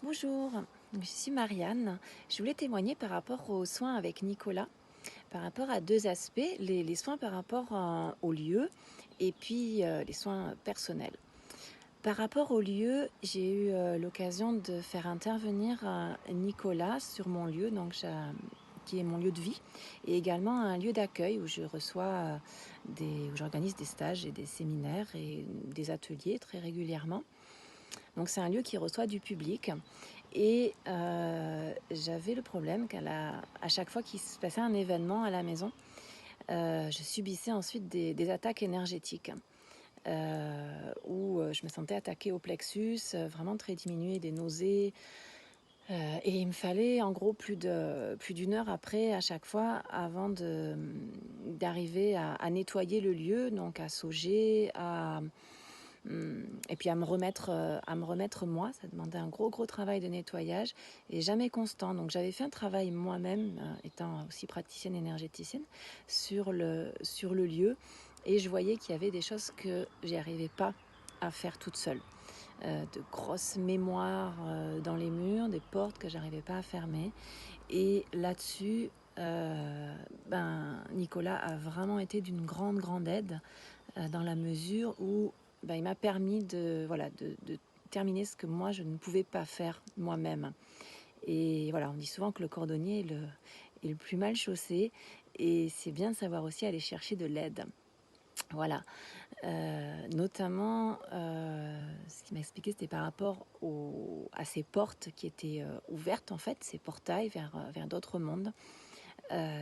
Bonjour, je suis Marianne. Je voulais témoigner par rapport aux soins avec Nicolas, par rapport à deux aspects, les soins par rapport au lieu et puis les soins personnels. Par rapport au lieu, j'ai eu l'occasion de faire intervenir Nicolas sur mon lieu, qui est mon lieu de vie, et également un lieu d'accueil où je reçois où j'organise des stages et des séminaires et des ateliers très régulièrement. Donc c'est un lieu qui reçoit du public. Et j'avais le problème à chaque fois qu'il se passait un événement à la maison, je subissais ensuite des attaques énergétiques où je me sentais attaquée au plexus, vraiment très diminuée, des nausées. Et il me fallait en gros plus d'une heure après à chaque fois avant d'arriver à nettoyer le lieu, donc à sauger, et puis à me remettre moi. Ça demandait un gros travail de nettoyage et jamais constant. Donc j'avais fait un travail moi-même, étant aussi praticienne énergéticienne, sur le lieu, et je voyais qu'il y avait des choses que j'y arrivais pas à faire toute seule. De grosses mémoires dans les murs, des portes que j'arrivais pas à fermer. Et là-dessus, Nicolas a vraiment été d'une grande aide dans la mesure où il m'a permis de terminer ce que moi je ne pouvais pas faire moi-même. Et voilà, on dit souvent que le cordonnier est le plus mal chaussé, et c'est bien de savoir aussi aller chercher de l'aide. Voilà. Notamment, ce qu'il m'a expliqué, c'était par rapport à ces portes qui étaient ouvertes, en fait, ces portails vers d'autres mondes.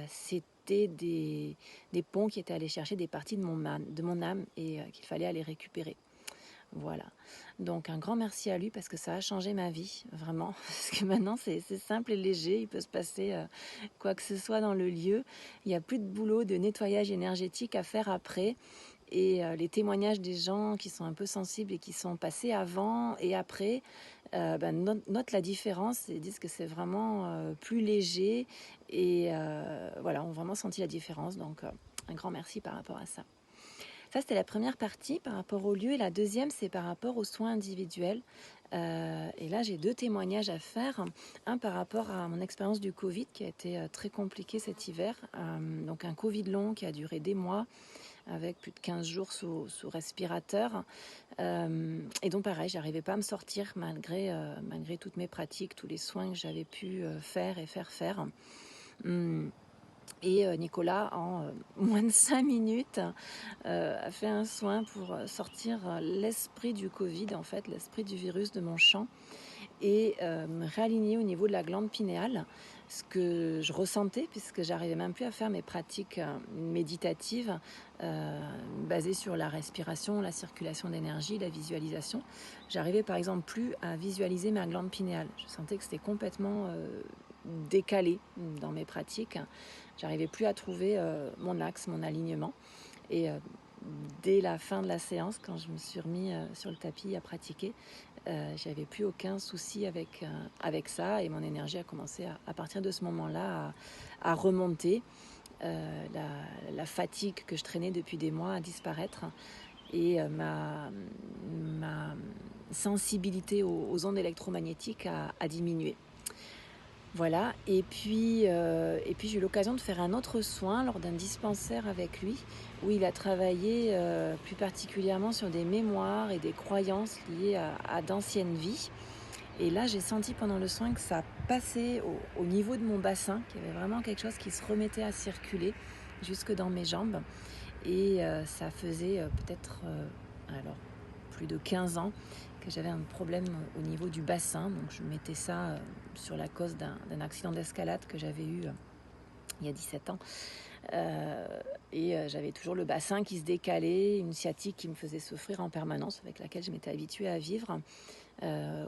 C'était des ponts qui étaient allés chercher des parties de mon âme et qu'il fallait aller récupérer. Voilà. Donc un grand merci à lui parce que ça a changé ma vie, vraiment. Parce que maintenant c'est simple et léger, il peut se passer quoi que ce soit dans le lieu. Il n'y a plus de boulot de nettoyage énergétique à faire après. Et les témoignages des gens qui sont un peu sensibles et qui sont passés avant et après notent la différence et disent que c'est vraiment plus léger. Et voilà, ont vraiment senti la différence. Donc un grand merci par rapport à ça. Ça, c'était la première partie par rapport au lieu. Et la deuxième, c'est par rapport aux soins individuels. Et là, j'ai deux témoignages à faire. Un par rapport à mon expérience du Covid qui a été très compliquée cet hiver. Donc un Covid long qui a duré des mois avec plus de 15 jours sous respirateur. Et donc pareil, j'arrivais pas à me sortir malgré toutes mes pratiques, tous les soins que j'avais pu faire et faire. Et Nicolas, en moins de 5 minutes, a fait un soin pour sortir l'esprit du Covid, en fait, l'esprit du virus de mon champ, et me réaligner au niveau de la glande pinéale, ce que je ressentais puisque j'arrivais même plus à faire mes pratiques méditatives basées sur la respiration, la circulation d'énergie, la visualisation. J'arrivais par exemple plus à visualiser ma glande pinéale. Je sentais que c'était complètement décalé dans mes pratiques. J'arrivais plus à trouver mon axe, mon alignement. Et dès la fin de la séance, quand je me suis remis sur le tapis à pratiquer, j'avais plus aucun souci avec ça, et mon énergie a commencé à partir de ce moment-là à remonter. La fatigue que je traînais depuis des mois à disparaître, et ma sensibilité aux ondes électromagnétiques a diminué. Voilà, et puis j'ai eu l'occasion de faire un autre soin lors d'un dispensaire avec lui, où il a travaillé plus particulièrement sur des mémoires et des croyances liées à d'anciennes vies. Et là, j'ai senti pendant le soin que ça passait au niveau de mon bassin, qu'il y avait vraiment quelque chose qui se remettait à circuler jusque dans mes jambes. Et ça faisait peut-être plus de 15 ans que j'avais un problème au niveau du bassin. Donc je mettais ça sur la cause d'un accident d'escalade que j'avais eu il y a 17 ans. Et j'avais toujours le bassin qui se décalait, une sciatique qui me faisait souffrir en permanence, avec laquelle je m'étais habituée à vivre.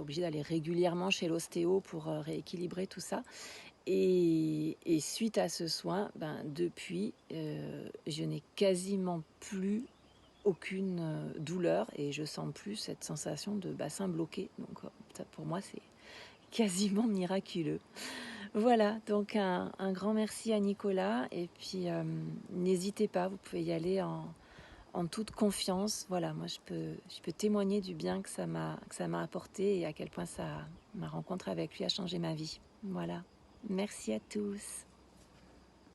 Obligée d'aller régulièrement chez l'ostéo pour rééquilibrer tout ça. Et suite à ce soin, depuis, je n'ai quasiment plus aucune douleur, et je sens plus cette sensation de bassin bloqué. Donc ça, pour moi, c'est quasiment miraculeux. Voilà, donc un grand merci à Nicolas, et puis n'hésitez pas, vous pouvez y aller en toute confiance. Voilà, moi je peux témoigner du bien que ça m'a apporté et à quel point ma rencontre avec lui a changé ma vie. Voilà. Merci à tous.